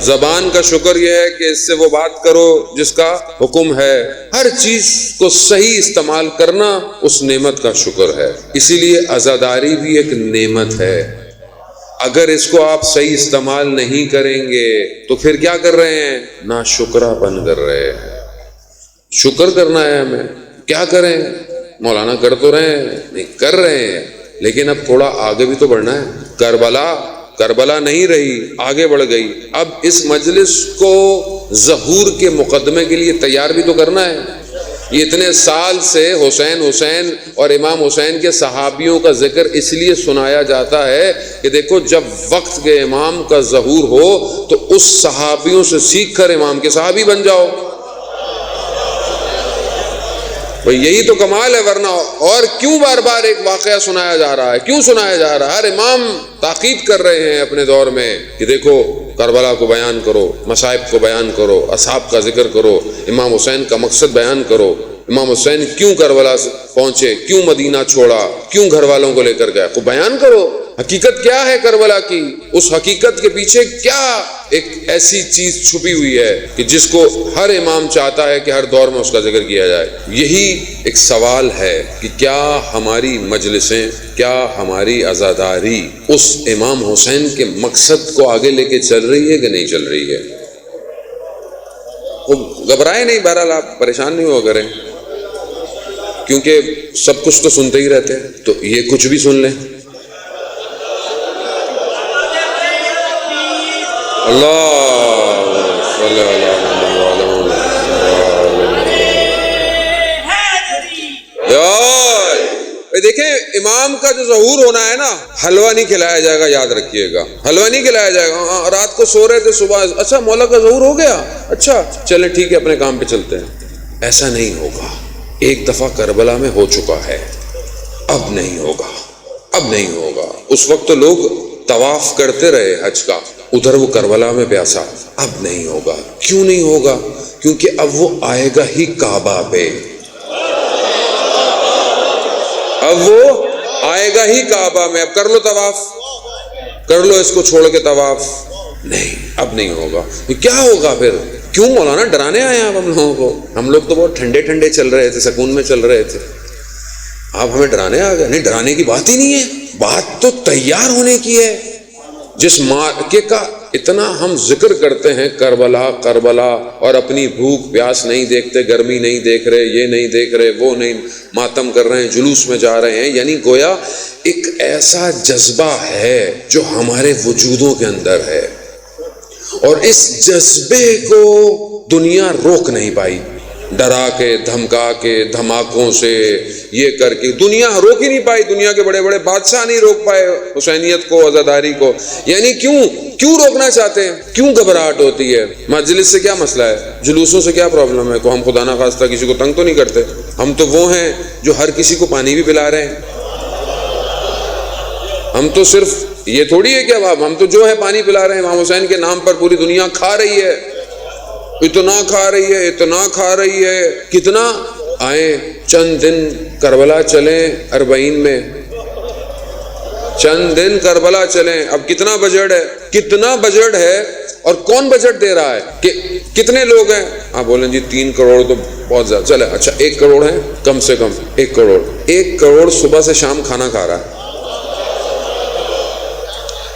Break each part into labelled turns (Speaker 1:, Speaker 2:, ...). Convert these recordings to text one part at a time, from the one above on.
Speaker 1: زبان کا شکر یہ ہے کہ اس سے وہ بات کرو جس کا حکم ہے. ہر چیز کو صحیح استعمال کرنا اس نعمت کا شکر ہے. اسی لیے عزاداری بھی ایک نعمت ہے. اگر اس کو آپ صحیح استعمال نہیں کریں گے تو پھر کیا کر رہے ہیں؟ ناشکرا پن کر رہے ہیں. شکر کرنا ہے ہمیں. کیا کریں؟ مولانا کر تو رہے ہیں، نہیں کر رہے ہیں، لیکن اب تھوڑا آگے بھی تو بڑھنا ہے. کربلا نہیں رہی، آگے بڑھ گئی. اب اس مجلس کو ظہور کے مقدمے کے لیے تیار بھی تو کرنا ہے. یہ اتنے سال سے حسین اور امام حسین کے صحابیوں کا ذکر اس لیے سنایا جاتا ہے کہ دیکھو جب وقت کے امام کا ظہور ہو تو اس صحابیوں سے سیکھ کر امام کے صحابی بن جاؤ. یہی تو کمال ہے. ورنہ اور کیوں بار بار ایک واقعہ سنایا جا رہا ہے؟ کیوں سنایا جا رہا ہے؟ ہر امام تاکید کر رہے ہیں اپنے دور میں کہ دیکھو کربلا کو بیان کرو، مصائب کو بیان کرو، اصحاب کا ذکر کرو، امام حسین کا مقصد بیان کرو. امام حسین کیوں کربلا سے پہنچے، کیوں مدینہ چھوڑا، کیوں گھر والوں کو لے کر گئے، کو بیان کرو. حقیقت کیا ہے کربلا کی؟ اس حقیقت کے پیچھے کیا ایک ایسی چیز چھپی ہوئی ہے کہ جس کو ہر امام چاہتا ہے کہ ہر دور میں اس کا ذکر کیا جائے. یہی ایک سوال ہے کہ کیا ہماری مجلسیں، کیا ہماری عزاداری اس امام حسین کے مقصد کو آگے لے کے چل رہی ہے کہ نہیں چل رہی ہے؟ وہ گھبرائے نہیں، بہرحال آپ پریشان نہیں ہوا کریں، کیونکہ سب کچھ تو سنتے ہی رہتے ہیں، تو یہ کچھ بھی سن لیں. اللہ صلی اللہ علیہ وسلم. دیکھیں امام کا جو ظہور ہونا ہے نا، حلوہ نہیں کھلایا جائے گا، یاد رکھیے گا، حلوہ نہیں کھلایا جائے گا. رات کو سو رہے تھے، صبح اچھا مولا کا ظہور ہو گیا، اچھا چلیں ٹھیک ہے اپنے کام پہ چلتے ہیں. ایسا نہیں ہوگا. ایک دفعہ کربلا میں ہو چکا ہے، اب نہیں ہوگا، اب نہیں ہوگا. اس وقت تو لوگ طواف کرتے رہے حج کا، ادھر وہ کربلا میں پیاسا. اب نہیں ہوگا. کیوں نہیں ہوگا؟ کیونکہ اب وہ آئے گا ہی کعبہ پہ. اب وہ آئے گا ہی کعبہ میں. اب کر لو طواف، کر لو اس کو چھوڑ کے طواف. نہیں، اب نہیں ہوگا. کیا ہوگا پھر؟ کیوں مولانا ڈرانے آئے ہیں آپ ہم لوگوں کو؟ ہم لوگ تو بہت ٹھنڈے ٹھنڈے چل رہے تھے، سکون میں چل رہے تھے، آپ ہمیں ڈرانے آ گئے. نہیں، ڈرانے کی بات ہی نہیں ہے، بات تو تیار ہونے کی ہے. جس مارکے کا اتنا ہم ذکر کرتے ہیں، کربلا کربلا، اور اپنی بھوک پیاس نہیں دیکھتے، گرمی نہیں دیکھ رہے، یہ نہیں دیکھ رہے، وہ نہیں، ماتم کر رہے ہیں، جلوس میں جا رہے ہیں. یعنی گویا ایک ایسا جذبہ ہے جو ہمارے وجودوں کے اندر ہے، اور اس جذبے کو دنیا روک نہیں پائی. ڈرا کے، دھمکا کے، دھماکوں سے، یہ کر کے دنیا روک ہی نہیں پائی. دنیا کے بڑے بڑے بادشاہ نہیں روک پائے حسینیت کو، عزاداری کو. یعنی کیوں روکنا چاہتے ہیں؟ کیوں گھبراہٹ ہوتی ہے؟ مجلس سے کیا مسئلہ ہے؟ جلوسوں سے کیا پرابلم ہے؟ کو ہم خدا نہ خواستہ کسی کو تنگ تو نہیں کرتے. ہم تو وہ ہیں جو ہر کسی کو پانی بھی پلا رہے ہیں. ہم تو صرف یہ تھوڑی ہے کہ اب ہم تو جو ہے پانی پلا رہے ہیں. امام حسین کے نام پر پوری دنیا کھا رہی ہے، اتنا کھا رہی ہے، اتنا کھا رہی ہے. کتنا؟ آئیں چند دن کربلا چلیں 40 میں، چند دن کربلا چلیں. اب کتنا بجٹ ہے، کتنا بجٹ ہے، اور کون بجٹ دے رہا ہے؟ کہ کتنے لوگ ہیں؟ آپ بولیں جی 3 کروڑ تو بہت زیادہ. چلے اچھا 1 کروڑ ہے، کم سے کم 1 کروڑ. 1 کروڑ صبح سے شام کھانا کھا رہا ہے.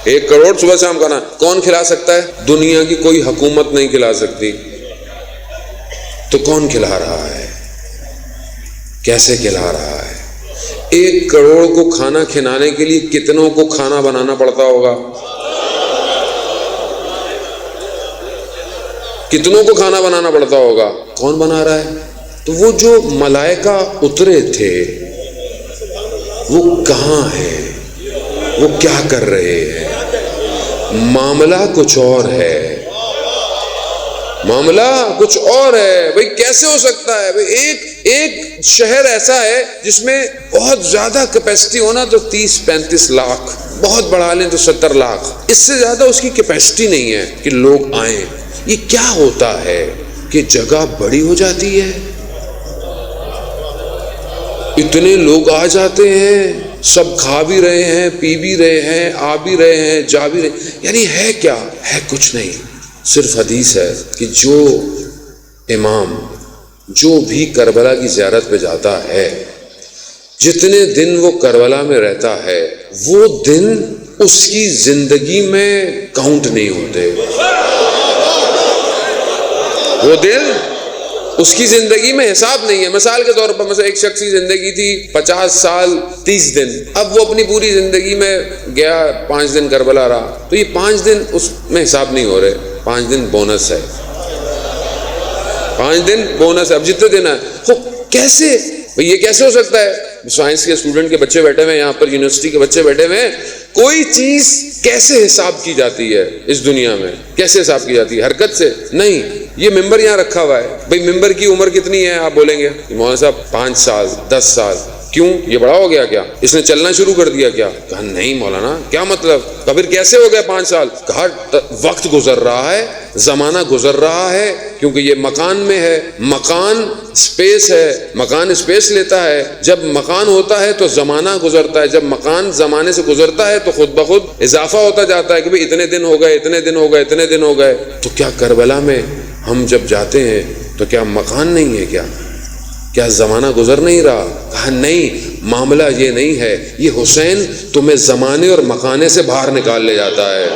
Speaker 1: 1 کروڑ صبح شام کھانا کون کھلا سکتا ہے؟ دنیا کی کوئی حکومت نہیں کھلا سکتی. تو کون کھلا رہا ہے؟ کیسے کھلا رہا ہے؟ 1 کروڑ کو کھانا کھلانے کے لیے کتنوں کو کھانا بنانا پڑتا ہوگا؟ کتنوں کو کھانا بنانا پڑتا ہوگا؟ کون بنا رہا ہے؟ تو وہ جو ملائکہ اترے تھے وہ کہاں ہیں؟ وہ کیا کر رہے ہیں؟ معاملہ کچھ اور ہے، معاملہ کچھ اور ہے. بھئی کیسے ہو سکتا ہے؟ بھئی ایک شہر ایسا ہے جس میں بہت زیادہ کیپیسٹی ہونا تو 30-35 لاکھ، بہت بڑھا لیں تو 70 لاکھ، اس سے زیادہ اس کی کیپیسٹی نہیں ہے کہ لوگ آئیں. یہ کیا ہوتا ہے کہ جگہ بڑی ہو جاتی ہے، اتنے لوگ آ جاتے ہیں، سب کھا بھی رہے ہیں، پی بھی رہے ہیں، آ بھی رہے ہیں، جا بھی رہے ہیں. یعنی ہے کیا؟ ہے کچھ نہیں. صرف حدیث ہے کہ جو امام جو بھی کربلا کی زیارت پہ جاتا ہے، جتنے دن وہ کربلا میں رہتا ہے وہ دن اس کی زندگی میں کاؤنٹ نہیں ہوتے، وہ دن اس کی زندگی میں حساب نہیں ہے۔ مثال کے طور پر مثلا ایک شخص کی زندگی تھی 50 سال 30 دن، اب وہ اپنی پوری زندگی میں گیا 5 دن کربلا رہا، تو یہ 5 دن اس میں حساب نہیں ہو رہے، 5 دن بونس ہے، 5 دن بونس ہے۔ اب جتنے دن ہے کیسے یہ کیسے ہو سکتا ہے؟ سائنس کے اسٹوڈنٹ کے بچے بیٹھے ہوئے ہیں یہاں پر، یونیورسٹی کے بچے بیٹھے ہوئے ہیں، کوئی چیز کیسے حساب کی جاتی ہے اس دنیا میں؟ کیسے حساب کی جاتی ہے؟ حرکت سے نہیں۔ یہ ممبر یہاں رکھا ہوا ہے، بھئی ممبر کی عمر کتنی ہے؟ آپ بولیں گے مولانا صاحب 5 سال 10 سال۔ کیوں؟ یہ بڑا ہو گیا کیا؟ اس نے چلنا شروع کر دیا کیا؟ کہا نہیں مولانا، کیا مطلب؟ کہا پھر کیسے ہو گیا 5 سال؟ کہا وقت گزر رہا ہے، زمانہ گزر رہا ہے، کیونکہ یہ مکان میں ہے، مکان اسپیس ہے، مکان اسپیس لیتا ہے، جب مکان ہوتا ہے تو زمانہ گزرتا ہے، جب مکان زمانے سے گزرتا ہے تو خود بخود اضافہ ہوتا جاتا ہے کہ بھئی اتنے دن ہو گئے، اتنے دن ہو گئے، اتنے دن ہو گئے۔ تو کیا کربلا میں ہم جب جاتے ہیں تو کیا مکان نہیں ہے؟ کیا زمانہ گزر نہیں رہا؟ کہا نہیں، معاملہ یہ نہیں ہے، یہ حسین تمہیں زمانے اور مکانے سے باہر نکال لے جاتا ہے۔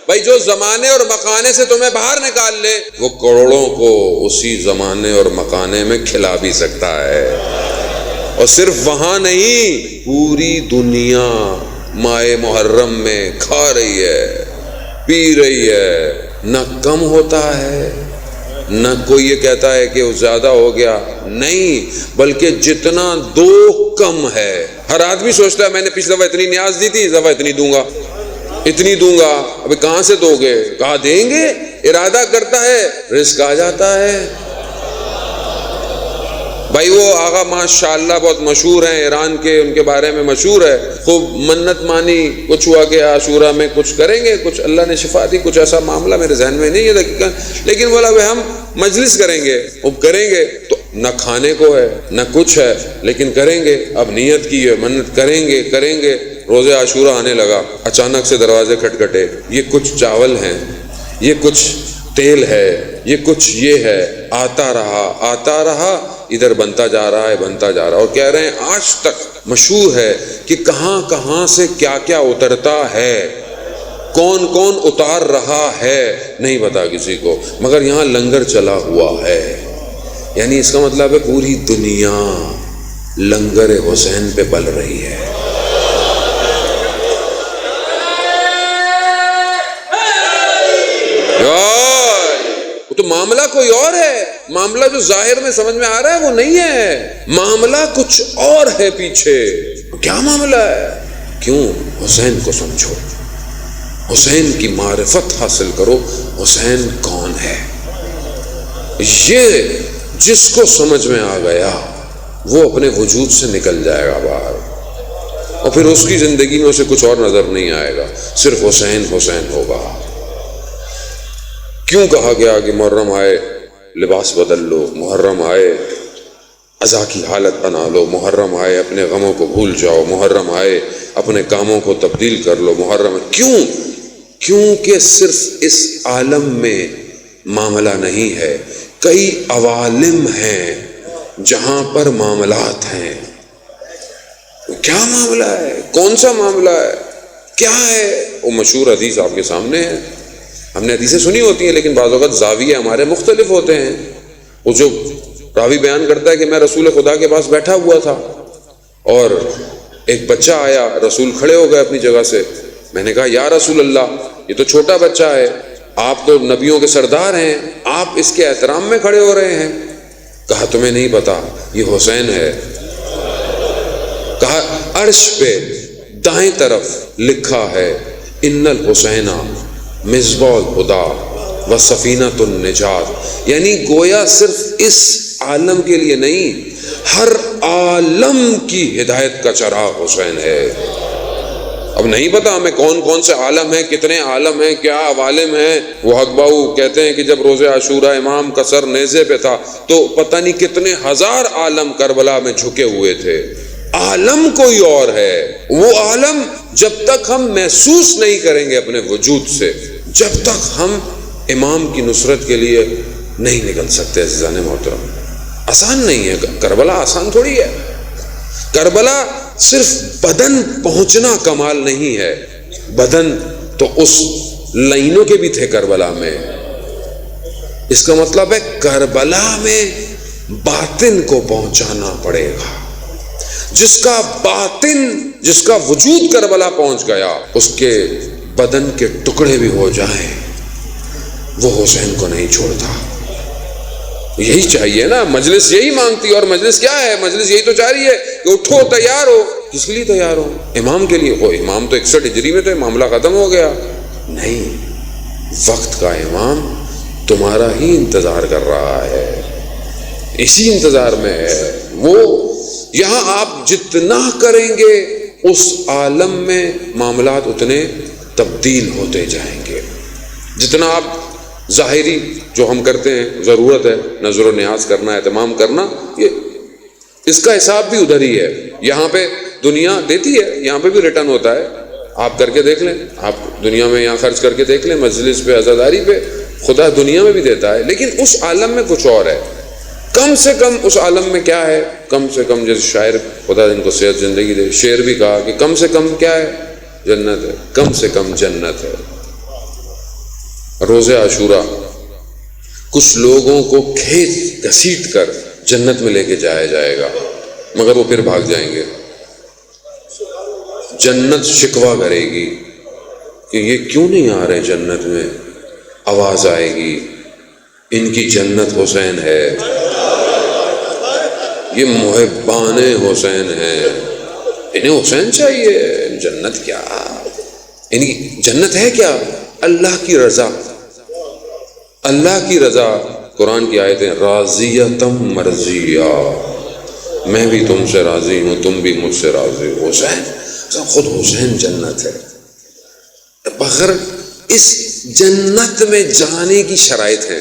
Speaker 1: بھائی جو زمانے اور مکانے سے تمہیں باہر نکال لے وہ کروڑوں کو اسی زمانے اور مکانے میں کھلا بھی سکتا ہے، اور صرف وہاں نہیں، پوری دنیا ماہ محرم میں کھا رہی ہے، پی رہی ہے، نہ کم ہوتا ہے، نہ کوئی یہ کہتا ہے کہ وہ زیادہ ہو گیا، نہیں، بلکہ جتنا دو کم ہے۔ ہر آدمی سوچتا ہے میں نے پچھلی دفعہ اتنی نیاز دی تھی، اس دفعہ اتنی دوں گا، اتنی دوں گا۔ ابھی کہاں سے دو گے؟ کہاں دیں گے؟ ارادہ کرتا ہے، رزق آ جاتا ہے۔ بھائی وہ آغا ماشاءاللہ بہت مشہور ہیں ایران کے، ان کے بارے میں مشہور ہے، خوب منت مانی، کچھ ہوا کہ عاشورہ میں کچھ کریں گے، کچھ اللہ نے شفا دی، کچھ ایسا معاملہ میرے ذہن میں نہیں ہے، لیکن بولا بھائی ہم مجلس کریں گے، اب کریں گے تو نہ کھانے کو ہے نہ کچھ ہے، لیکن کریں گے، اب نیت کی ہے، منت کریں گے۔ روز عاشورہ آنے لگا، اچانک سے دروازے کھٹکھٹے، یہ کچھ چاول ہیں، یہ کچھ تیل ہے، یہ کچھ یہ ہے، آتا رہا، ادھر بنتا جا رہا ہے، اور کہہ رہے ہیں آج تک مشہور ہے کہ کہاں کہاں سے کیا کیا اترتا ہے، کون کون اتار رہا ہے، نہیں پتا کسی کو، مگر یہاں لنگر چلا ہوا ہے۔ یعنی اس کا مطلب ہے پوری دنیا لنگر حسین پہ پل رہی ہے۔ تو معاملہ کوئی اور ہے، معاملہ جو ظاہر میں سمجھ میں آ رہا ہے وہ نہیں ہے، معاملہ کچھ اور ہے پیچھے۔ کیا معاملہ ہے؟ کیوں؟ حسین کو سمجھو، حسین کی معرفت حاصل کرو، حسین کون ہے۔ یہ جس کو سمجھ میں آ گیا وہ اپنے وجود سے نکل جائے گا باہر، اور پھر اس کی زندگی میں اسے کچھ اور نظر نہیں آئے گا، صرف حسین حسین ہوگا۔ کیوں کہا گیا کہ محرم آئے لباس بدل لو، محرم آئے عزا کی حالت بنا لو، محرم آئے اپنے غموں کو بھول جاؤ، محرم آئے اپنے کاموں کو تبدیل کر لو، محرم؟ کیونکہ صرف اس عالم میں معاملہ نہیں ہے، کئی عوالم ہیں جہاں پر معاملات ہیں۔ کیا معاملہ ہے؟ کون سا معاملہ ہے؟ کیا ہے؟ وہ مشہور حدیث آپ کے سامنے ہے، ہم نے حدیثیں سنی ہوتی ہیں لیکن بعض اوقات زاویے ہمارے مختلف ہوتے ہیں۔ وہ جو راوی بیان کرتا ہے کہ میں رسول خدا کے پاس بیٹھا ہوا تھا اور ایک بچہ آیا، رسول کھڑے ہو گئے اپنی جگہ سے، میں نے کہا یا رسول اللہ یہ تو چھوٹا بچہ ہے، آپ تو نبیوں کے سردار ہیں، آپ اس کے احترام میں کھڑے ہو رہے ہیں؟ کہا تمہیں نہیں پتا یہ حسین ہے۔ کہا عرش پہ دائیں طرف لکھا ہے ان الحسین مصباح الہدی و سفینۃ النجات، یعنی گویا صرف اس عالم کے لیے نہیں، ہر عالم کی ہدایت کا چراغ حسین ہے۔ اب نہیں پتا ہمیں کون کون سے عالم ہیں، کتنے عالم ہیں، کیا عوالم ہیں۔ وہ حق باؤ کہتے ہیں کہ جب روز عاشورہ امام کا سر نیزے پہ تھا تو پتہ نہیں کتنے ہزار عالم کربلا میں جھکے ہوئے تھے، عالم کوئی اور ہے. وہ عالم جب تک ہم محسوس نہیں کریں گے اپنے وجود سے، جب تک ہم امام کی نصرت کے لیے نہیں نکل سکتے. عزیزان محترم، آسان نہیں ہے کربلا، آسان تھوڑی ہے. کربلا صرف بدن پہنچنا کمال نہیں ہے، بدن تو اس لائنوں کے بھی تھے کربلا میں. اس کا مطلب ہے کربلا میں باطن کو پہنچانا پڑے گا. جس کا باطن، جس کا وجود کربلا پہنچ گیا، اس کے بدن کے ٹکڑے بھی ہو جائیں وہ حسین کو نہیں چھوڑتا. یہی چاہیے نا، مجلس یہی مانگتی ہے. اور مجلس کیا ہے؟ مجلس یہی تو چاہ رہی ہے کہ اٹھو، تیار ہو. کس کے لیے تیار ہو؟ امام کے لیے. وہ امام تو 61 ہجری میں تو معاملہ ختم ہو گیا. نہیں، وقت کا امام تمہارا ہی انتظار کر رہا ہے، اسی انتظار میں ہے وہ. یہاں آپ جتنا کریں گے اس عالم میں معاملات اتنے تبدیل ہوتے جائیں گے. جتنا آپ ظاہری جو ہم کرتے ہیں، ضرورت ہے نظر و نیاز کرنا، اہتمام کرنا، یہ اس کا حساب بھی ادھر ہی ہے. یہاں پہ دنیا دیتی ہے، یہاں پہ بھی ریٹرن ہوتا ہے. آپ کر کے دیکھ لیں، آپ دنیا میں یہاں خرچ کر کے دیکھ لیں، مجلس پہ، عزاداری پہ، خدا دنیا میں بھی دیتا ہے. لیکن اس عالم میں کچھ اور ہے. کم سے کم اس عالم میں کیا ہے؟ کم سے کم، جیسے شاعر، خدا ان کو صحت زندگی دے، شعر بھی کہا کہ کم سے کم کیا ہے؟ جنت ہے. کم سے کم جنت ہے. روز عاشورہ کچھ لوگوں کو کھیت گھسیٹ کر جنت میں لے کے جایا جائے گا، مگر وہ پھر بھاگ جائیں گے. جنت شکوہ کرے گی کہ یہ کیوں نہیں آ رہے جنت میں. آواز آئے گی، ان کی جنت حسین ہے، یہ محبان حسین ہیں، انہیں حسین چاہیے. جنت کیا؟ ان کی جنت ہے کیا؟ اللہ کی رضا. اللہ کی رضا. قرآن کی آیتیں، راضیتم مرضیہ، میں بھی تم سے راضی ہوں، تم بھی مجھ سے راضی ہو. حسین، خود حسین جنت ہے. بغیر اس جنت میں جانے کی شرائط ہے.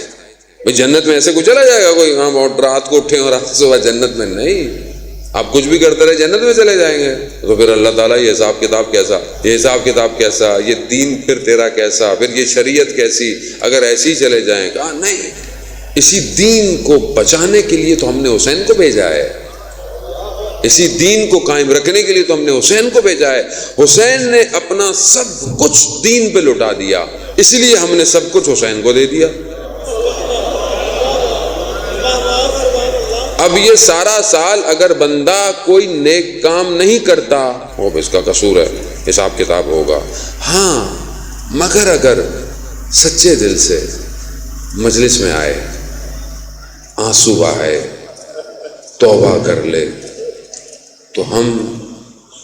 Speaker 1: بھئی جنت میں ایسے کوئی چلا جائے گا کوئی، ہاں رات کو اٹھیں اور رات صبح جنت میں؟ نہیں. آپ کچھ بھی کرتے رہے جنت میں چلے جائیں گے. تو پھر اللہ تعالیٰ یہ حساب کتاب کیسا، یہ حساب کتاب کیسا، یہ دین پھر تیرا کیسا، پھر یہ شریعت کیسی، اگر ایسے ہی چلے جائیں. کہا نہیں، اسی دین کو بچانے کے لیے تو ہم نے حسین کو بھیجا ہے، اسی دین کو قائم رکھنے کے لیے تو ہم نے حسین کو بھیجا ہے. حسین نے اپنا سب کچھ دین پہ لٹا دیا، اس لیے ہم نے سب کچھ حسین کو دے دیا. اب یہ سارا سال اگر بندہ کوئی نیک کام نہیں کرتا، وہ اس کا قصور ہے، حساب کتاب ہوگا. ہاں، مگر اگر سچے دل سے مجلس میں آئے، آنسو بہائے، توبہ کر لے، تو ہم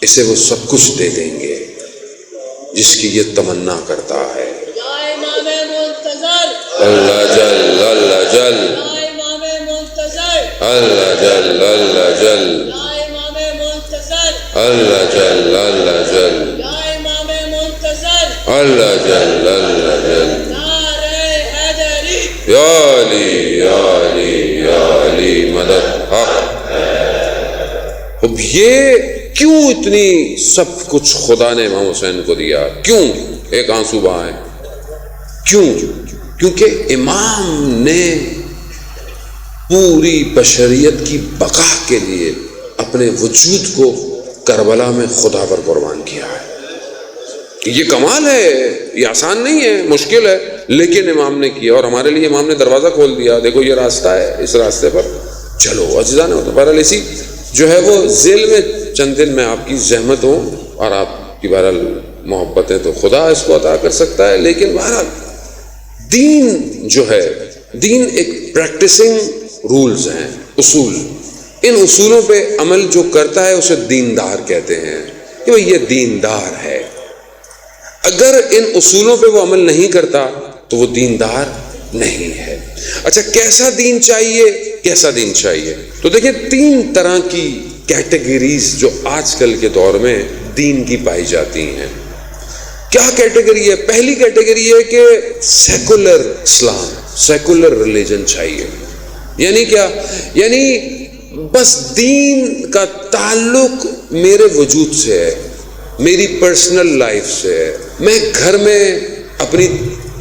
Speaker 1: اسے وہ سب کچھ دے دیں گے جس کی یہ تمنا کرتا ہے. اللہ جل، اللہ جل، اللہ جل، اللہ جل، اللہ جل، اللہ جل، اللہ جل، اللہ جل. یا علی، یا علی، یا علی مدد حق. اب یہ کیوں اتنی سب کچھ خدا نے امام حسین کو دیا؟ کیوں ایک آنسو بہائے؟ کیوں؟ کیونکہ امام نے پوری بشریت کی بقا کے لیے اپنے وجود کو کربلا میں خدا پر قربان کیا ہے. یہ کمال ہے، یہ آسان نہیں ہے، مشکل ہے، لیکن امام نے کیا. اور ہمارے لیے امام نے دروازہ کھول دیا، دیکھو یہ راستہ ہے، اس راستے پر چلو. عزیزان ہوتا بہرحال اسی جو ہے وہ ذیل میں چند دن میں آپ کی زحمت ہو اور آپ کی بہرحال محبت ہے تو خدا اس کو عطا کر سکتا ہے. لیکن بہرحال دین جو ہے، دین ایک پریکٹسنگ رولز ہیں، اصول. ان اصولوں پہ عمل جو کرتا ہے اسے دیندار کہتے ہیں کہ بھئی یہ دیندار ہے. اگر ان اصولوں پہ وہ عمل نہیں کرتا تو وہ دیندار نہیں ہے. اچھا، کیسا دین چاہیے؟ کیسا دین چاہیے؟ تو دیکھیں، 3 طرح کی کیٹیگریز جو آج کل کے دور میں دین کی پائی جاتی ہیں. کیا کیٹیگری ہے؟ پہلی کیٹیگری ہے کہ سیکولر اسلام، سیکولر ریلیجن چاہیے. یعنی کیا؟ یعنی بس دین کا تعلق میرے وجود سے ہے، میری پرسنل لائف سے ہے، میں گھر میں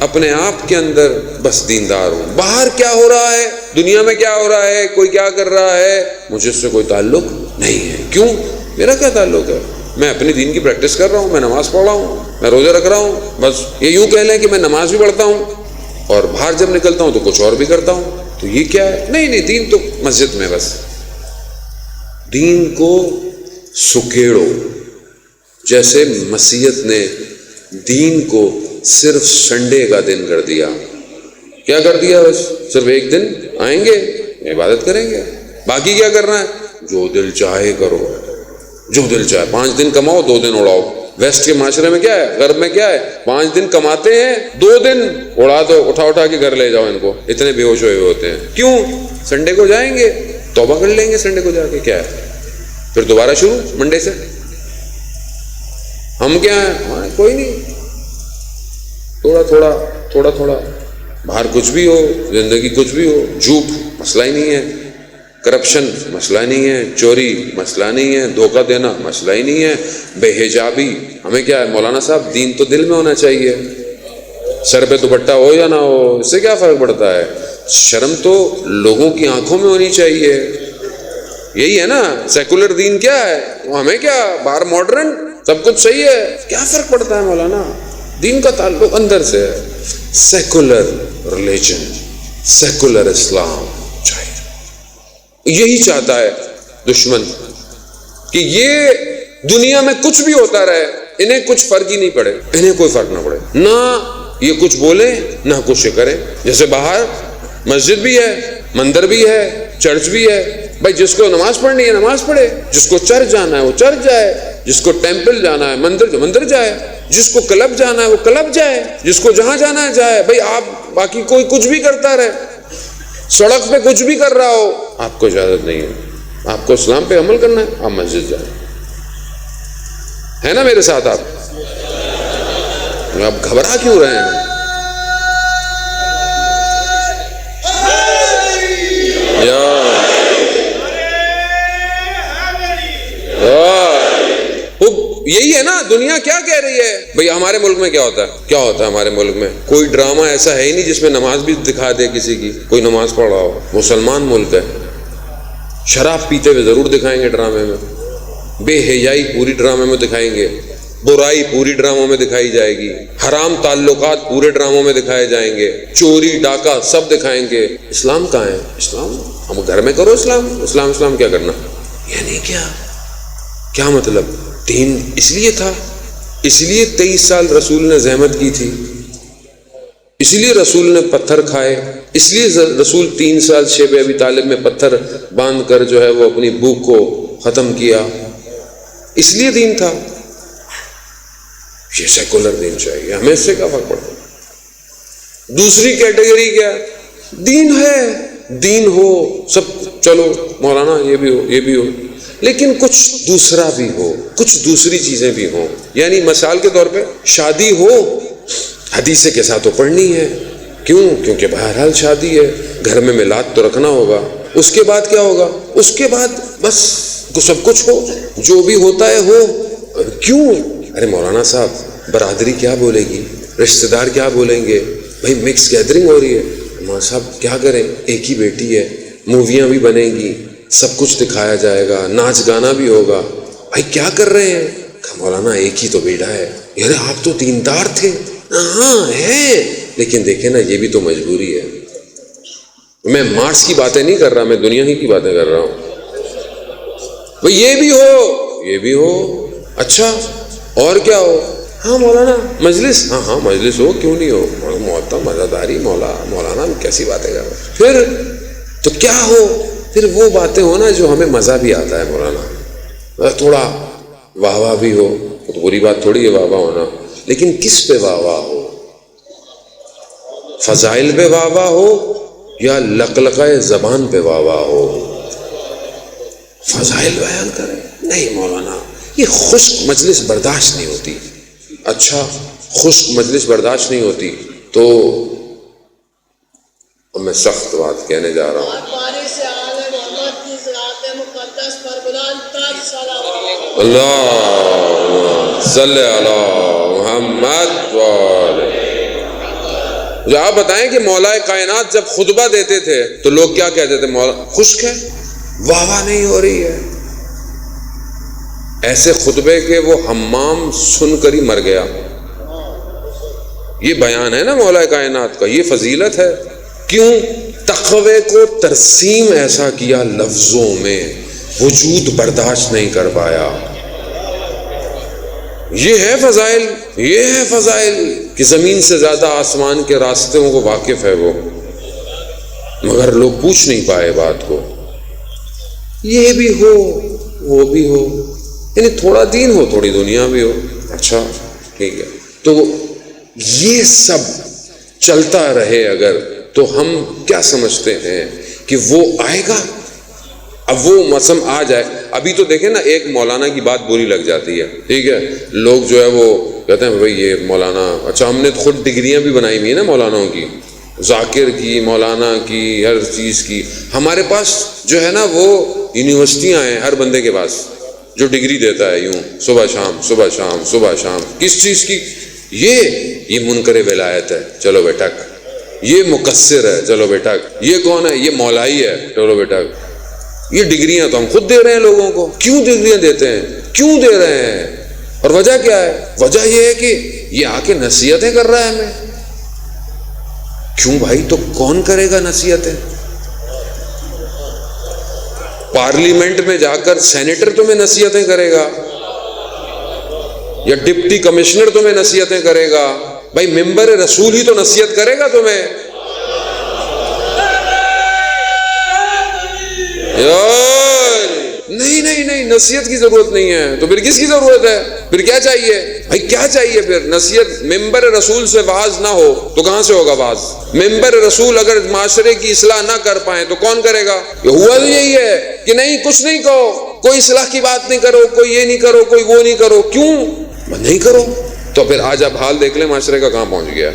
Speaker 1: اپنے آپ کے اندر بس دیندار ہوں، باہر کیا ہو رہا ہے، دنیا میں کیا ہو رہا ہے، کوئی کیا کر رہا ہے، مجھے اس سے کوئی تعلق نہیں ہے۔ کیوں؟ میرا کیا تعلق ہے؟ میں اپنے دین کی پریکٹس کر رہا ہوں، میں نماز پڑھ رہا ہوں، میں روزے رکھ رہا ہوں، بس یہ یوں کہہ لیں کہ میں نماز بھی پڑھتا ہوں اور باہر جب نکلتا ہوں تو کچھ اور بھی کرتا ہوں، تو یہ کیا ہے؟ نہیں، دین تو مسجد میں، بس دین کو سکیڑو، جیسے مسیحیت نے دین کو صرف سنڈے کا دن کر دیا۔ کیا کر دیا؟ بس صرف ایک دن آئیں گے، عبادت کریں گے، باقی کیا کرنا ہے؟ جو دل چاہے کرو، جو دل چاہے، 5 دن کماؤ 2 دن اڑاؤ۔ ویسٹ کے معاشرے میں کیا ہے، غرب میں کیا ہے، 5 دن کماتے ہیں 2 دن اڑا دو، اٹھا کے گھر لے جاؤ ان کو، اتنے بے ہوش ہوئے ہوتے ہیں۔ کیوں؟ سنڈے کو جائیں گے، توبہ کر لیں گے سنڈے کو جا کے، کیا ہے پھر دوبارہ شروع منڈے سے۔ ہم کیا ہیں، کوئی نہیں، تھوڑا تھوڑا باہر کچھ بھی ہو، زندگی کچھ بھی ہو، جھوٹ مسئلہ ہی نہیں ہے، کرپشن مسئلہ نہیں ہے، چوری مسئلہ نہیں ہے، دھوکہ دینا مسئلہ ہی نہیں ہے، بے حجابی، ہمیں کیا ہے مولانا صاحب، دین تو دل میں ہونا چاہیے، سر پہ دوپٹہ ہو یا نہ ہو، اس سے کیا فرق پڑتا ہے، شرم تو لوگوں کی آنکھوں میں ہونی چاہیے، یہی ہے نا سیکولر دین۔ کیا ہے ہمیں کیا، باہر ماڈرن سب کچھ صحیح ہے، کیا فرق پڑتا ہے مولانا، دین کا تعلق اندر سے ہے۔ سیکولر ریلیجن، سیکولر اسلام چاہیے، یہی چاہتا ہے دشمن کہ یہ دنیا میں کچھ بھی ہوتا رہے، انہیں کچھ فرق ہی نہیں پڑے، انہیں کوئی فرق نہ پڑے، نہ یہ کچھ بولیں نہ کچھ کریں۔ جیسے باہر مسجد بھی ہے، مندر بھی ہے، چرچ بھی ہے، بھائی جس کو نماز پڑھنی ہے نماز پڑھے، جس کو چرچ جانا ہے وہ چرچ جائے، جس کو ٹیمپل جانا ہے مندر جائے، جس کو کلب جانا ہے وہ کلب جائے، جس کو جہاں جانا ہے جائے۔ بھائی آپ باقی کوئی کچھ بھی کرتا رہے، سڑک پہ کچھ بھی کر رہا ہو، آپ کو اجازت نہیں ہے، آپ کو اسلام پہ عمل کرنا ہے، آپ مسجد جائیں۔ ہے نا میرے ساتھ آپ گھبرا کیوں رہے ہیں؟ یہی ہے نا دنیا کیا کہہ رہی ہے۔ بھئی ہمارے ملک میں کیا ہوتا ہے ہمارے ملک میں کوئی ڈرامہ ایسا ہے ہی نہیں جس میں نماز بھی دکھا دے کسی کی، کوئی نماز پڑھ رہا ہو۔ مسلمان ملک ہے، شراب پیتے ہوئے ضرور دکھائیں گے ڈرامے میں، بے حیائی پوری ڈرامے میں دکھائیں گے، برائی پوری ڈراموں میں دکھائی جائے گی، حرام تعلقات پورے ڈراموں میں دکھائے جائیں گے، چوری ڈاکہ سب دکھائیں گے۔ اسلام کہاں ہے؟ اسلام ہم گھر میں کرو، اسلام کیا کرنا، یعنی کیا مطلب؟ دین اس لیے تھا، اس لیے 23 سال رسول نے زحمت کی تھی، اس لیے رسول نے پتھر کھائے، اس لیے رسول 3 سال شیب ابی طالب میں پتھر باندھ کر جو ہے وہ اپنی بھوک کو ختم کیا، اس لیے دین تھا۔ یہ سیکولر دین چاہیے، ہمیں اس سے کیا فرق پڑتا ہے؟ دوسری کیٹیگری کیا؟ دین ہے، دین ہو سب، چلو مولانا یہ بھی ہو، لیکن کچھ دوسرا بھی ہو، کچھ دوسری چیزیں بھی ہوں۔ یعنی مثال کے طور پہ شادی ہو، حدیث کے ساتھ تو پڑھنی ہے، کیونکہ بہرحال شادی ہے، گھر میں میلاد تو رکھنا ہوگا۔ اس کے بعد کیا ہوگا؟ اس کے بعد بس سب کچھ ہو، جو بھی ہوتا ہے ہو۔ کیوں؟ ارے مولانا صاحب برادری کیا بولے گی، رشتہ دار کیا بولیں گے، بھائی مکس گیدرنگ ہو رہی ہے، مولانا صاحب کیا کریں، ایک ہی بیٹی ہے، موویاں بھی بنیں گی، سب کچھ دکھایا جائے گا، ناچ گانا بھی ہوگا، بھائی کیا کر رہے ہیں؟ کہا مولانا ایک ہی تو بیٹا ہے۔ یار آپ تو دیندار تھے۔ ہاں ہے، لیکن دیکھیں نا یہ بھی تو مجبوری ہے۔ میں مارس کی باتیں نہیں کر رہا، میں دنیا ہی کی باتیں کر رہا ہوں۔ بھئی یہ بھی ہو، اچھا اور کیا ہو؟ ہاں مولانا مجلس، ہاں مجلس ہو، کیوں نہیں ہو، محترم مزہ داری مولانا کیسی باتیں کر رہے ہیں۔ پھر تو کیا ہو؟ پھر وہ باتیں ہو نا جو ہمیں مزہ بھی آتا ہے مولانا، تھوڑا واہ بھی ہو، تو بری بات تھوڑی ہے واہ ہونا، لیکن کس پہ واہ ہو؟ فضائل پہ واہ ہو یا لقلقہ زبان پہ واہ ہو؟ فضائل بیان کریں؟ نہیں مولانا یہ خشک مجلس برداشت نہیں ہوتی۔ اچھا خشک مجلس برداشت نہیں ہوتی تو میں سخت بات کہنے جا رہا ہوں۔ اللہ صلی علی محمد وآلہ۔ جو آپ بتائیں کہ مولا کائنات جب خطبہ دیتے تھے تو لوگ کیا کہتے تھے؟ مولا خشک ہے، واہ واہ نہیں ہو رہی ہے۔ ایسے خطبے کے وہ حمام سن کر ہی مر گیا۔ یہ بیان ہے نا مولا کائنات کا، یہ فضیلت ہے۔ کیوں؟ تقوی کو ترسیم ایسا کیا لفظوں میں، وجود برداشت نہیں کر پایا۔ یہ ہے فضائل، یہ ہے فضائل کہ زمین سے زیادہ آسمان کے راستوں کو واقف ہے وہ، مگر لوگ پوچھ نہیں پائے بات کو۔ یہ بھی ہو وہ بھی ہو، یعنی تھوڑا دین ہو تھوڑی دنیا بھی ہو، اچھا ٹھیک ہے۔ تو یہ سب چلتا رہے اگر، تو ہم کیا سمجھتے ہیں کہ وہ آئے گا؟ اب وہ موسم آ جائے۔ ابھی تو دیکھیں نا، ایک مولانا کی بات بری لگ جاتی ہے، ٹھیک ہے، لوگ جو ہے وہ کہتے ہیں بھائی یہ مولانا، اچھا ہم نے خود ڈگریاں بھی بنائی ہوئی ہیں نا مولاناؤں کی، ذاکر کی، مولانا کی، ہر چیز کی۔ ہمارے پاس جو ہے نا وہ یونیورسٹیاں ہیں ہر بندے کے پاس جو ڈگری دیتا ہے، یوں صبح شام صبح شام صبح شام۔ کس چیز کی؟ یہ منکر ولایت ہے، چلو بیٹھک۔ یہ مقصر ہے، چلو بیٹھک۔ یہ کون ہے؟ یہ مولائی ہے، چلو بیٹھک۔ یہ ڈگریاں تو ہم خود دے رہے ہیں لوگوں کو۔ کیوں ڈگریاں دیتے ہیں؟ کیوں دے رہے ہیں؟ اور وجہ کیا ہے؟ وجہ یہ ہے کہ یہ آ کے نصیحتیں کر رہا ہے ہمیں۔ کیوں بھائی؟ تو کون کرے گا نصیحتیں؟ پارلیمنٹ میں جا کر سینیٹر تمہیں نصیحتیں کرے گا یا ڈپٹی کمشنر تمہیں نصیحتیں کرے گا؟ بھائی ممبر رسول ہی تو نصیحت کرے گا تمہیں۔ نہیں نہیں نہیں، نصیحت کی ضرورت نہیں ہے، تو پھر کس کی ضرورت ہے؟ پھر کیا چاہیے بھائی؟ کیا چاہیے پھر؟ نصیحت ممبر رسول سے واعظ نہ ہو تو کہاں سے ہوگا واعظ؟ ممبر رسول اگر معاشرے کی اصلاح نہ کر پائیں تو کون کرے گا؟ ہوا تو یہی ہے کہ نہیں، کچھ نہیں کہو، کوئی اصلاح کی بات نہیں کرو، کوئی یہ نہیں کرو، کوئی وہ نہیں کرو۔ کیوں نہیں کرو؟ تو پھر آج آپ حال دیکھ لیں معاشرے کا کہاں پہنچ گیا،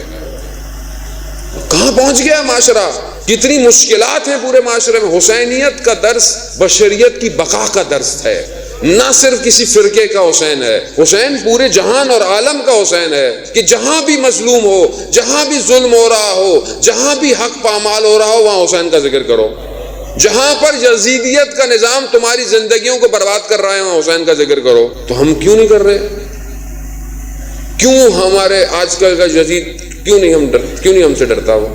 Speaker 1: کہاں پہنچ گیا معاشرہ۔ کتنی مشکلات ہیں پورے معاشرے میں۔ حسینیت کا درس بشریت کی بقا کا درس ہے، نہ صرف کسی فرقے کا حسین ہے۔ حسین پورے جہان اور عالم کا حسین ہے کہ جہاں بھی مظلوم ہو، جہاں بھی ظلم ہو رہا ہو، جہاں بھی حق پامال ہو رہا ہو، وہاں حسین کا ذکر کرو۔ جہاں پر یزیدیت کا نظام تمہاری زندگیوں کو برباد کر رہا ہے، وہاں حسین کا ذکر کرو۔ تو ہم کیوں نہیں کر رہے؟ کیوں ہمارے آج کل کا یزید کیوں نہیں ہم سے ڈرتا؟ وہ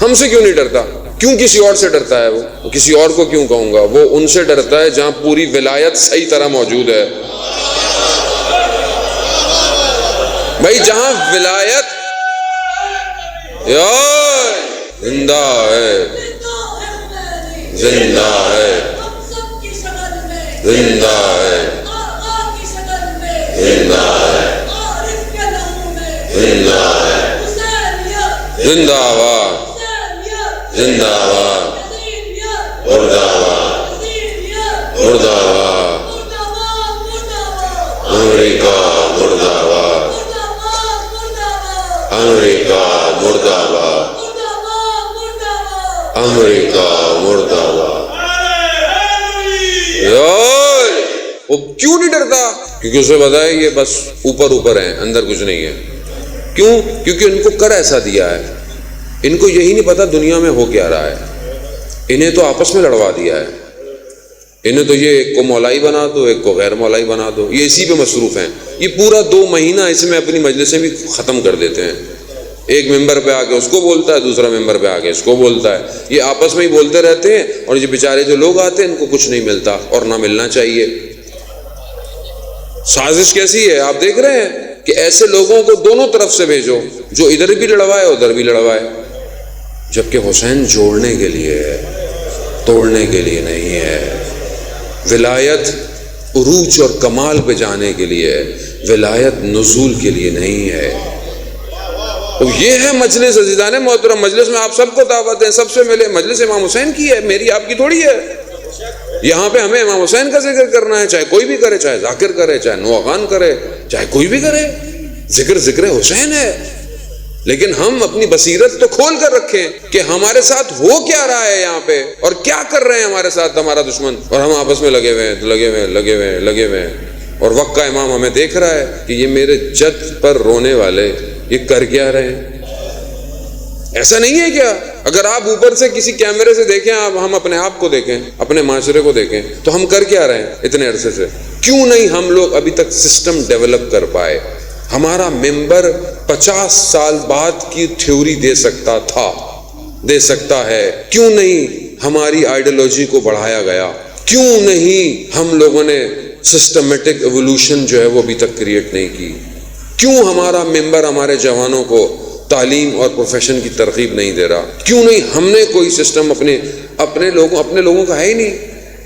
Speaker 1: ہم سے کیوں نہیں ڈرتا؟ کیوں کسی اور سے ڈرتا ہے؟ وہ کسی اور کو کیوں کہوں گا، وہ ان سے ڈرتا ہے جہاں پوری ولایت صحیح طرح موجود ہے۔ بھائی جہاں ولایت زندہ ہے، زندہ ہے، زندہ ہے، زندہ ہے، زندہ ہے، زندہ باد، زندہ باد، مردہ باد، مردہ باد، امریکہ مردہ باد، امریکہ مردہ باد، امریکہ مردہ باد۔ وہ کیوں نہیں ڈرتا؟ کیونکہ اسے پتا ہے یہ بس اوپر اوپر ہیں، اندر کچھ نہیں ہے۔ کیوں؟ کیونکہ ان کو کر ایسا دیا ہے، ان کو یہی نہیں پتا دنیا میں ہو کیا رہا ہے، انہیں تو آپس میں لڑوا دیا ہے۔ انہیں تو یہ ایک کو مولائی بنا دو، ایک کو غیر مولائی بنا دو، یہ اسی پہ مصروف ہیں۔ یہ پورا 2 مہینہ اس میں اپنی مجلسیں بھی ختم کر دیتے ہیں۔ ایک ممبر پہ آ کے اس کو بولتا ہے، دوسرا ممبر پہ آ کے اس کو بولتا ہے، یہ آپس میں ہی بولتے رہتے ہیں، اور یہ بیچارے جو لوگ آتے ہیں ان کو کچھ نہیں ملتا اور نہ ملنا چاہیے۔ سازش کیسی ہے آپ دیکھ رہے ہیں کہ ایسے لوگوں کو دونوں طرف سے بھیجو، جو ادھر بھی لڑوائے ادھر بھی لڑوائے، جبکہ حسین جوڑنے کے لیے ہے، توڑنے کے لیے نہیں ہے۔ ولایت عروج اور کمال پہ جانے کے لیے ہے، ولایت نزول کے لیے نہیں ہے۔ تو یہ ہے مجلس عزیزان محترم، مجلس میں آپ سب کو دعوت دیں، سب سے ملے۔ مجلس امام حسین کی ہے، میری آپ کی تھوڑی ہے۔ یہاں پہ ہمیں امام حسین کا ذکر کرنا ہے، چاہے کوئی بھی کرے، چاہے ذاکر کرے، چاہے نوغان کرے، چاہے کوئی بھی کرے، ذکر حسین ہے۔ لیکن ہم اپنی بصیرت تو کھول کر رکھیں کہ ہمارے ساتھ ہو کیا رہا ہے یہاں پہ، اور کیا کر رہے ہیں ہمارے ساتھ ہمارا دشمن، اور ہم آپس میں لگے ہوئے ہیں، لگے ہوئے ہیں۔ اور وقت کا امام ہمیں دیکھ رہا ہے کہ یہ میرے جد پر رونے والے یہ کر کیا رہے ہیں. ایسا نہیں ہے کیا؟ اگر آپ اوپر سے کسی کیمرے سے دیکھیں، ہم اپنے آپ کو دیکھیں، اپنے معاشرے کو دیکھیں، تو ہم کر کیا رہے ہیں اتنے عرصے سے؟ کیوں نہیں ہم لوگ ابھی تک سسٹم ڈیولپ کر پائے؟ ہمارا ممبر 50 سال بعد کی تھیوری دے سکتا تھا، دے سکتا ہے. کیوں نہیں ہماری آئیڈیالوجی کو بڑھایا گیا؟ کیوں نہیں ہم لوگوں نے سسٹمیٹک ایوولوشن جو ہے وہ ابھی تک کریٹ نہیں کی؟ کیوں ہمارا ممبر ہمارے جوانوں کو تعلیم اور پروفیشن کی ترغیب نہیں دے رہا؟ کیوں نہیں ہم نے کوئی سسٹم اپنے لوگوں کا ہے ہی نہیں.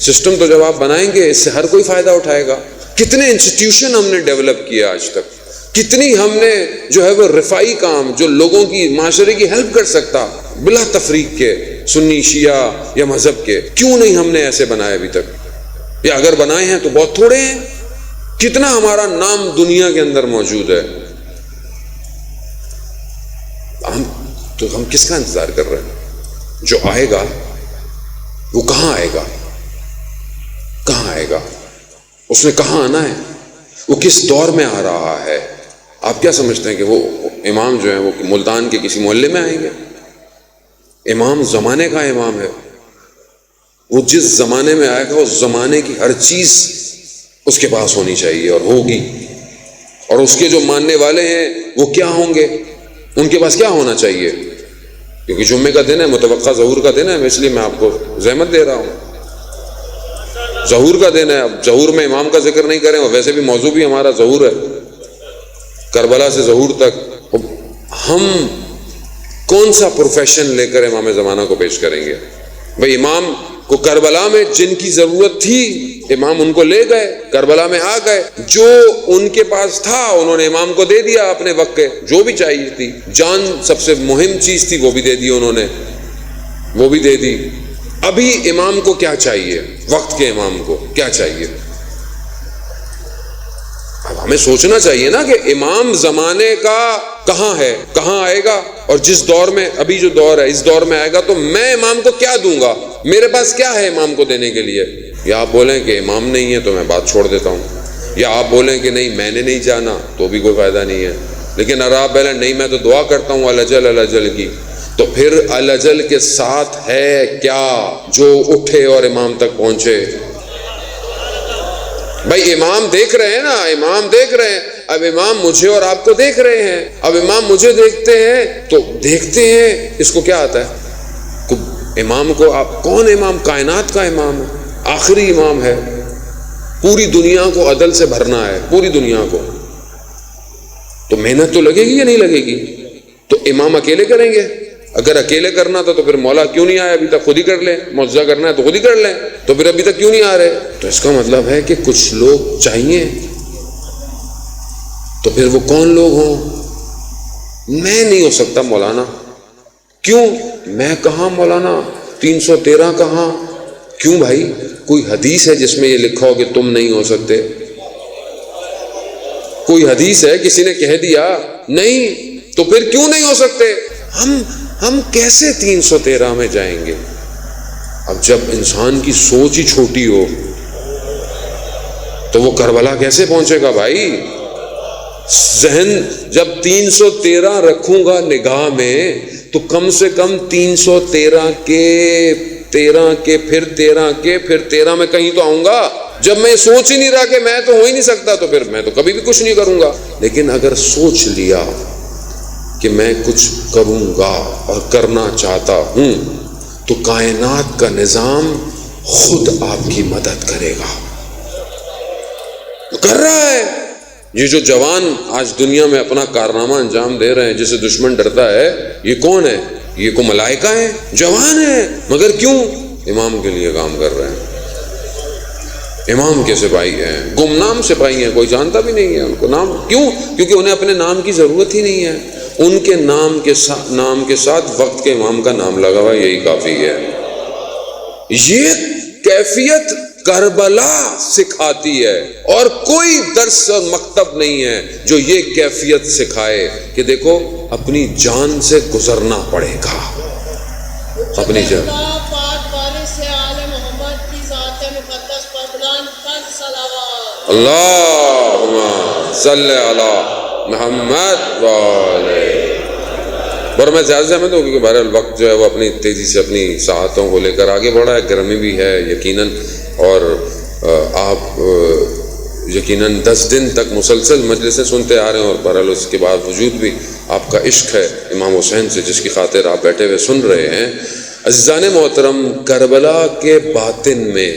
Speaker 1: سسٹم تو جب آپ بنائیں گے اس سے ہر کوئی فائدہ اٹھائے گا. کتنے انسٹیٹیوشن ہم نے ڈیولپ کیا آج تک، کتنی ہم نے جو ہے وہ رفائی کام جو لوگوں کی معاشرے کی ہیلپ کر سکتا بلا تفریق کے، سنی شیعہ یا مذہب کے، کیوں نہیں ہم نے ایسے بنائے ابھی تک؟ یا اگر بنائے ہیں تو بہت تھوڑے ہیں. کتنا ہمارا نام دنیا کے اندر موجود ہے. ہم کس کا انتظار کر رہے ہیں؟ جو آئے گا وہ کہاں آئے گا؟ کہاں آئے گا؟ اس نے کہاں آنا ہے؟ وہ کس دور میں آ رہا ہے؟ آپ کیا سمجھتے ہیں کہ وہ امام جو ہیں وہ ملتان کے کسی محلے میں آئیں گے؟ امام زمانے کا امام ہے. وہ جس زمانے میں آئے گا اس زمانے کی ہر چیز اس کے پاس ہونی چاہیے اور ہوگی. اور اس کے جو ماننے والے ہیں وہ کیا ہوں گے؟ ان کے پاس کیا ہونا چاہیے؟ کیونکہ جمعے کا دن ہے، متوقع ظہور کا دن ہے، اس لیے میں آپ کو زحمت دے رہا ہوں. ظہور کا دن ہے. اب ظہور میں امام کا ذکر نہیں کریں، اور ویسے بھی موضوع بھی ہمارا ظہور ہے، کربلا سے ظہور تک. ہم کون سا پروفیشن لے کر امام زمانہ کو پیش کریں گے؟ بھئی امام کو کربلا میں جن کی ضرورت تھی امام ان کو لے گئے، کربلا میں آ گئے، جو ان کے پاس تھا انہوں نے امام کو دے دیا. اپنے وقت کے جو بھی چاہیے تھی، جان سب سے مہم چیز تھی، وہ بھی دے دی انہوں نے، وہ بھی دے دی. ابھی امام کو کیا چاہیے؟ وقت کے امام کو کیا چاہیے؟ اب ہمیں سوچنا چاہیے نا کہ امام زمانے کا کہاں ہے، کہاں آئے گا، اور جس دور میں ابھی جو دور ہے اس دور میں آئے گا تو میں امام کو کیا دوں گا؟ میرے پاس کیا ہے امام کو دینے کے لیے؟ یا آپ بولیں کہ امام نہیں ہے تو میں بات چھوڑ دیتا ہوں، یا آپ بولیں کہ نہیں میں نے نہیں جانا تو بھی کوئی فائدہ نہیں ہے. لیکن اگر آپ بولیں نہیں میں تو دعا کرتا ہوں الجل کی، تو پھر الجل کے ساتھ ہے کیا جو اٹھے اور امام تک پہنچے؟ بھائی امام دیکھ رہے ہیں نا، امام دیکھ رہے ہیں. اب امام مجھے اور آپ کو دیکھ رہے ہیں. اب امام مجھے دیکھتے ہیں تو دیکھتے ہیں اس کو کیا آتا ہے؟ امام کو آپ کون امام؟ کائنات کا امام ہے، آخری امام ہے. پوری دنیا کو عدل سے بھرنا ہے، پوری دنیا کو. تو محنت تو لگے گی یا نہیں لگے گی؟ تو امام اکیلے کریں گے؟ اگر اکیلے کرنا تھا تو پھر مولا کیوں نہیں آئے ابھی تک؟ خود ہی کر لیں. معجزہ کرنا ہے تو خود ہی کر لیں. تو پھر ابھی تک کیوں نہیں آ رہے؟ تو اس کا مطلب ہے کہ کچھ لوگ چاہیے. تو پھر وہ کون لوگ ہوں؟ میں نہیں ہو سکتا مولانا. کیوں؟ میں کہاں مولانا؟ 313 کہاں؟ کیوں بھائی؟ کوئی حدیث ہے جس میں یہ لکھا ہو کہ تم نہیں ہو سکتے؟ کوئی حدیث ہے کسی نے کہہ دیا؟ نہیں. تو پھر کیوں نہیں ہو سکتے؟ ہم کیسے 313 میں جائیں گے؟ اب جب انسان کی سوچ ہی چھوٹی ہو تو وہ کربلا کیسے پہنچے گا بھائی؟ ذہن جب 313 رکھوں گا نگاہ میں تو کم سے کم 313 کے 13 کے پھر 13 کے پھر 13 میں کہیں تو آؤں گا. جب میں سوچ ہی نہیں رہا کہ میں تو ہو ہی نہیں سکتا تو پھر میں تو کبھی بھی کچھ نہیں کروں گا. لیکن اگر سوچ لیا کہ میں کچھ کروں گا اور کرنا چاہتا ہوں تو کائنات کا نظام خود آپ کی مدد کرے گا. کر رہا ہے. یہ جو جوان آج دنیا میں اپنا کارنامہ انجام دے رہے ہیں جسے دشمن ڈرتا ہے، یہ کون ہے؟ یہ کو ملائکہ ہیں، جوان ہیں. مگر کیوں؟ امام کے لیے کام کر رہے ہیں. امام کے سپاہی ہیں، گمنام سپاہی ہیں، کوئی جانتا بھی نہیں ہے ان کو نام. کیوں؟ کیونکہ انہیں اپنے نام کی ضرورت ہی نہیں ہے. ان کے نام کے ساتھ وقت کے امام کا نام لگا ہوا، یہی کافی ہے. یہ کیفیت کربلا سکھاتی ہے، اور کوئی درس اور مکتب نہیں ہے جو یہ کیفیت سکھائے کہ دیکھو اپنی جان سے گزرنا پڑے گا. اپنی جان اللہم صلی علی محمد وعلی. اور میں زیادہ سہمت ہوں کیونکہ بہرحال وقت جو ہے وہ اپنی تیزی سے اپنی ساعتوں کو لے کر آگے بڑھا ہے. گرمی بھی ہے یقیناً، اور آپ یقیناً 10 دن تک مسلسل مجلسیں سنتے آ رہے ہیں، اور بہرحال اس کے باوجود بھی آپ کا عشق ہے امام حسین سے جس کی خاطر آپ بیٹھے ہوئے سن رہے ہیں. عزیزان محترم، کربلا کے باطن میں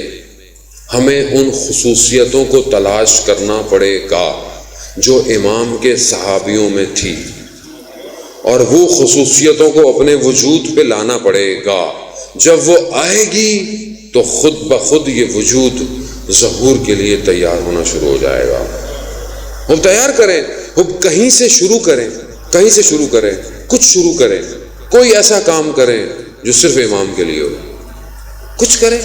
Speaker 1: ہمیں ان خصوصیتوں کو تلاش کرنا پڑے گا جو امام کے صحابیوں میں تھی، اور وہ خصوصیتوں کو اپنے وجود پہ لانا پڑے گا. جب وہ آئے گی تو خود بخود یہ وجود ظہور کے لیے تیار ہونا شروع ہو جائے گا. وہ تیار کریں، وہ کہیں سے شروع کریں، کہیں سے شروع کریں، کچھ شروع کریں، کوئی ایسا کام کریں جو صرف امام کے لیے ہو، کچھ کریں.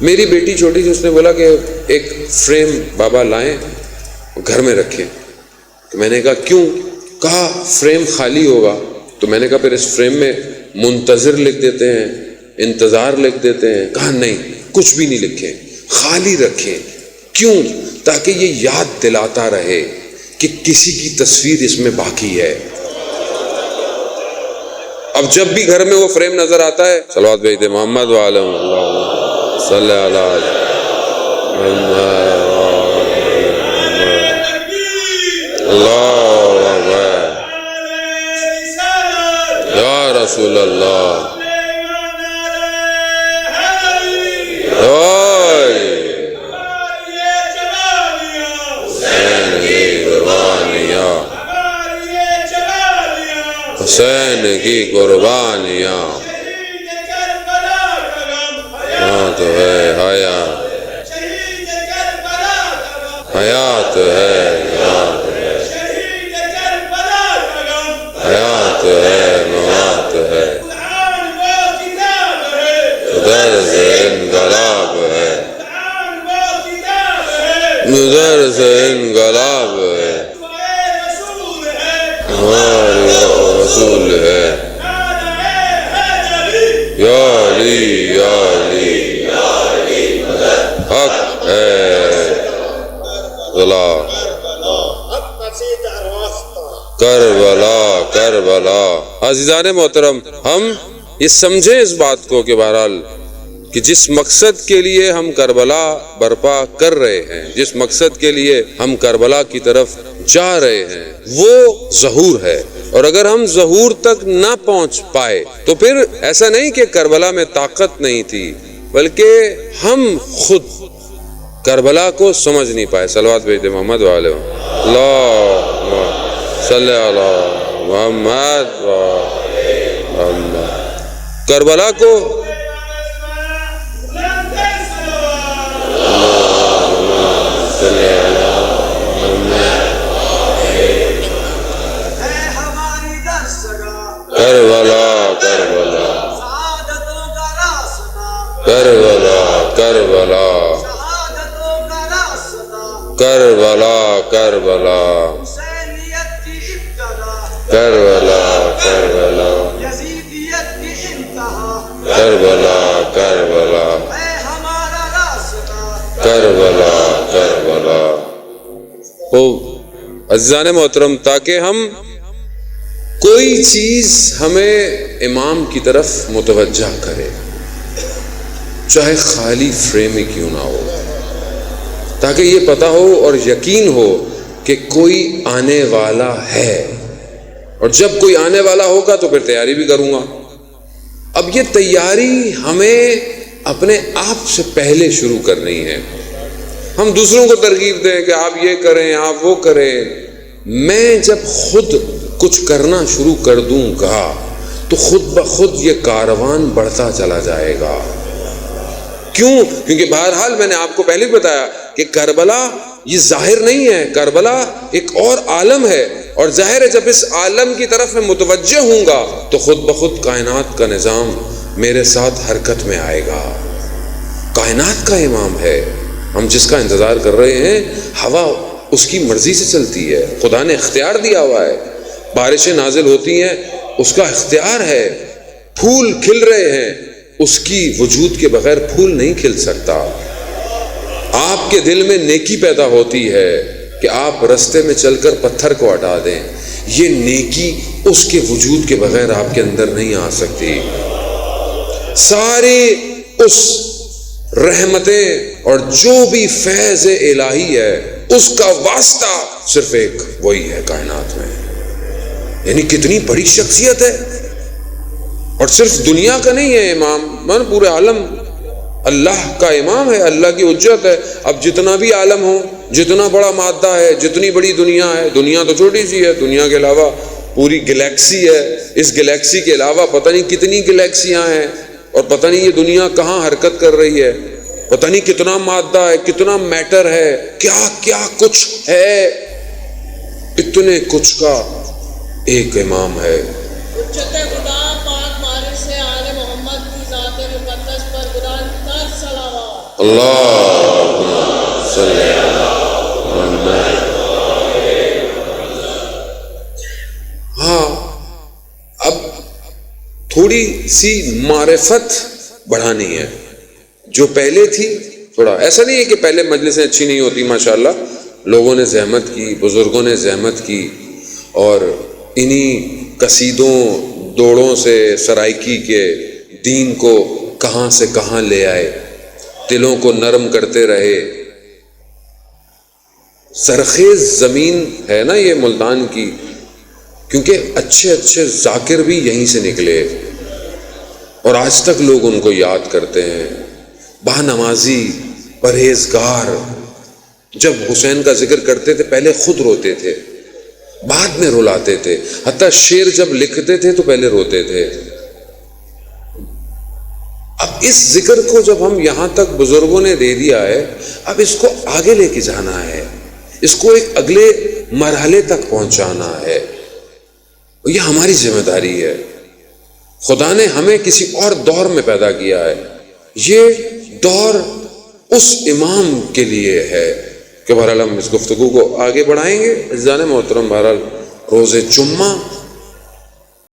Speaker 1: میری بیٹی چھوٹی سی، اس نے بولا کہ ایک فریم بابا لائیں گھر میں رکھیں. میں نے کہا کیوں؟ کہا فریم خالی ہوگا. تو میں نے کہا پھر اس فریم میں منتظر لکھ دیتے ہیں، انتظار لکھ دیتے ہیں. کہا نہیں، کچھ بھی نہیں لکھیں، خالی رکھیں. کیوں؟ تاکہ یہ یاد دلاتا رہے کہ کسی کی تصویر اس میں باقی ہے. اب جب بھی گھر میں وہ فریم نظر آتا ہے، صلوات بھیجتے محمد وعلیہ اللہ صلی اللہ علیہ اللہ یا رسول اللہ حسین کی قربانیاں تو ہے حیات، حیات ہے، حیات ہے، موت ہے، درس انقلاب ہے، درس انقلاب ہے، ہمارے رسول ہے. یا علی یا علی حق ہے کربلا کربلا. عزیزان محترم، ہم یہ سمجھیں اس بات کو کہ بہرحال کہ جس مقصد کے لیے ہم کربلا برپا کر رہے ہیں، جس مقصد کے لیے ہم کربلا کی طرف جا رہے ہیں، وہ ظہور ہے. اور اگر ہم ظہور تک نہ پہنچ پائے تو پھر ایسا نہیں کہ کربلا میں طاقت نہیں تھی، بلکہ ہم خود کربلا کو سمجھ نہیں پائے. صلوات بھیجتے محمد وعلیہ اللہ صلی علی محمد وعلیہ. کربلا کو کربلا کربلا کربلا کربلا کربلا کربلا کربلا کربلا کربلا کربلا کربلا کربلا. عزیزان محترم، تاکہ ہم کوئی چیز ہمیں امام کی طرف متوجہ کرے، چاہے خالی فریم ہی کیوں نہ ہو، تاکہ یہ پتہ ہو اور یقین ہو کہ کوئی آنے والا ہے، اور جب کوئی آنے والا ہوگا تو پھر تیاری بھی کروں گا. اب یہ تیاری ہمیں اپنے آپ سے پہلے شروع کرنی ہے. ہم دوسروں کو ترغیب دیں کہ آپ یہ کریں، آپ وہ کریں. میں جب خود کچھ کرنا شروع کر دوں گا تو خود بخود یہ کاروان بڑھتا چلا جائے گا. کیوں؟ کیونکہ بہرحال میں نے آپ کو پہلے بتایا کہ کربلا یہ ظاہر نہیں ہے، کربلا ایک اور عالم ہے، اور ظاہر ہے جب اس عالم کی طرف میں متوجہ ہوں گا تو خود بخود کائنات کا نظام میرے ساتھ حرکت میں آئے گا. کائنات کا امام ہے، ہم جس کا انتظار کر رہے ہیں، ہوا اس کی مرضی سے چلتی ہے، خدا نے اختیار دیا ہوا ہے. بارشیں نازل ہوتی ہیں، اس کا اختیار ہے. پھول کھل رہے ہیں، اس کی وجود کے بغیر پھول نہیں کھل سکتا. آپ آپ کے دل میں نیکی پیدا ہوتی ہے کہ آپ رستے میں چل کر پتھر کو ہٹا دیں، یہ نیکی اس کے وجود کے بغیر آپ کے اندر نہیں آ سکتی۔ ساری اس رحمتیں اور جو بھی فیض الہی ہے اس کا واسطہ صرف ایک وہی ہے کائنات میں۔ یعنی کتنی بڑی شخصیت ہے، اور صرف دنیا کا نہیں ہے امام، من پورے عالم اللہ کا امام ہے، اللہ کی حجت ہے۔ اب جتنا بھی عالم ہو، جتنا بڑا مادہ ہے، جتنی بڑی دنیا ہے، دنیا تو چھوٹی سی ہے، دنیا کے علاوہ پوری گلیکسی ہے، اس گلیکسی کے علاوہ پتہ نہیں کتنی گلیکسیاں ہیں، اور پتہ نہیں یہ دنیا کہاں حرکت کر رہی ہے، پتہ نہیں کتنا مادہ ہے، کتنا میٹر ہے، کیا کیا کچھ ہے، اتنے کچھ کا ایک امام ہے۔
Speaker 2: حجت خدا پاک وارث آل محمد کی ذات مقدس پر خدا کا صلوات۔
Speaker 1: اللہم صلی علی محمد۔ ہاں، اب تھوڑی سی معرفت بڑھانی ہے، جو پہلے تھی تھوڑا، ایسا نہیں ہے کہ پہلے مجلسیں اچھی نہیں ہوتی، ماشاءاللہ لوگوں نے زحمت کی، بزرگوں نے زحمت کی، اور انہی قصیدوں دوڑوں سے سرائکی کے دین کو کہاں سے کہاں لے آئے، دلوں کو نرم کرتے رہے۔ سرخیز زمین ہے نا یہ ملتان کی، کیونکہ اچھے اچھے ذاکر بھی یہیں سے نکلے، اور آج تک لوگ ان کو یاد کرتے ہیں۔ با نمازی، پرہیزگار، جب حسین کا ذکر کرتے تھے پہلے خود روتے تھے، بعد میں رلاتے تھے، حتیٰ شعر جب لکھتے تھے تو پہلے روتے تھے۔ اب اس ذکر کو جب ہم یہاں تک بزرگوں نے دے دیا ہے، اب اس کو آگے لے کے جانا ہے، اس کو ایک اگلے مرحلے تک پہنچانا ہے، یہ ہماری ذمہ داری ہے۔ خدا نے ہمیں کسی اور دور میں پیدا کیا ہے، یہ دور اس امام کے لیے ہے کہ بہرحال ہم اس گفتگو کو آگے بڑھائیں گے۔ عزیزان محترم، بہرحال روز جمعہ